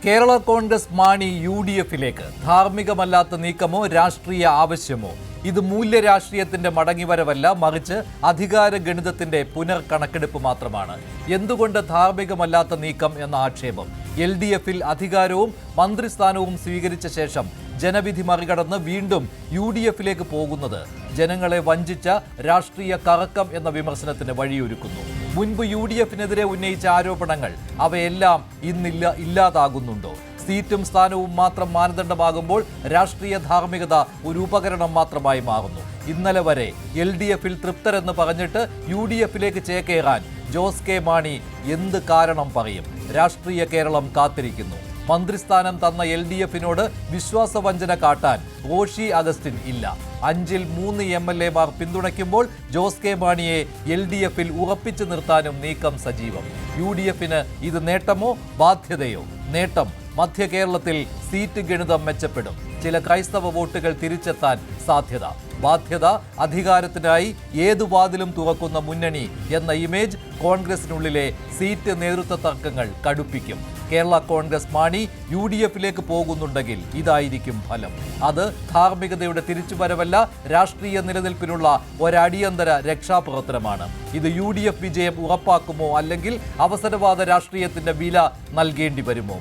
കേരള കോൺഗ്രസ് മാണി UDF-ലേക്ക് ധാർമ്മികമല്ലാത്ത നീക്കമോ രാഷ്ട്രീയ ആവശ്യമോ? ഇത് മൂല്യരാഷ്ട്രീയത്തിന്റെ മടങ്ങിവരവല്ല, മറിച്ച് അധികാര ഗണിതത്തിന്റെ പുനർകണക്കെടുപ്പ് മാത്രമാണ്. എന്തുകൊണ്ട് ധാർമ്മികമല്ലാത്ത നീക്കം എന്ന ആക്ഷേപം? LDF-ൽ അധികാരവും മന്ത്രിസ്ഥാനവും സ്വീകരിച്ച ശേഷം ജനവിധി മറികടന്ന് വീണ്ടും UDF-ലേക്ക് പോകുന്നത് ജനങ്ങളെ വഞ്ചിച്ച രാഷ്ട്രീയ കറക്കം എന്ന വിമർശനത്തിന് വഴിയൊരുക്കുന്നു. മുൻപ് UDF-നെതിരെ ഉന്നയിച്ച ആരോപണങ്ങൾ അവയെല്ലാം ഇല്ലാതാകുന്നുണ്ടോ? സീറ്റും സ്ഥാനവും മാത്രം മാനദണ്ഡമാകുമ്പോൾ രാഷ്ട്രീയ ധാർമ്മികത ഒരു ഉപകരണം മാത്രമായി മാറുന്നു. ഇന്നലെ വരെ LDF-ൽ തൃപ്തരെന്ന് പറഞ്ഞിട്ട് UDF-ലേക്ക് ചേക്കേറാൻ ജോസ് കെ മാണി എന്ത് കാരണം പറയും? രാഷ്ട്രീയ കേരളം കാത്തിരിക്കുന്നു. മന്ത്രിസ്ഥാനം തന്ന LDF-നോട് വിശ്വാസവഞ്ചന കാട്ടാൻ റോഷി അഗസ്റ്റിൻ ഇല്ല. 5-ൽ 3 MLA-മാർ പിന്തുണയ്ക്കുമ്പോൾ ജോസ് കെ മാണിയെ LDF-ൽ ഉറപ്പിച്ചു നിർത്താനും നീക്കം സജീവം. UDF-ന് ഇത് നേട്ടമോ ബാധ്യതയോ? നേട്ടം, മധ്യ കേരളത്തിൽ സീറ്റ് ഗണിതം മെച്ചപ്പെടും. ചില ക്രൈസ്തവ വോട്ടുകൾ തിരിച്ചെത്താൻ സാധ്യത. ബാധ്യത, അധികാരത്തിനായി ഏതു വാതിലും തുറക്കുന്ന മുന്നണി എന്ന ഇമേജ് കോൺഗ്രസിനുള്ളിലെ സീറ്റ് നേതൃത്വ തർക്കങ്ങൾ കടുപ്പിക്കും. കേരള കോൺഗ്രസ് മാണി UDF-ലേക്ക് പോകുന്നുണ്ടെങ്കിൽ ഇതായിരിക്കും ഫലം. അത് ധാർമ്മികതയുടെ തിരിച്ചുവരവല്ല, രാഷ്ട്രീയ നിലനിൽപ്പിനുള്ള ഒരടിയന്തര രക്ഷാപ്രവർത്തനമാണ്. ഇത് UDF വിജയം ഉറപ്പാക്കുമോ, അല്ലെങ്കിൽ അവസരവാദ രാഷ്ട്രീയത്തിന്റെ വില നൽകേണ്ടി വരുമോ?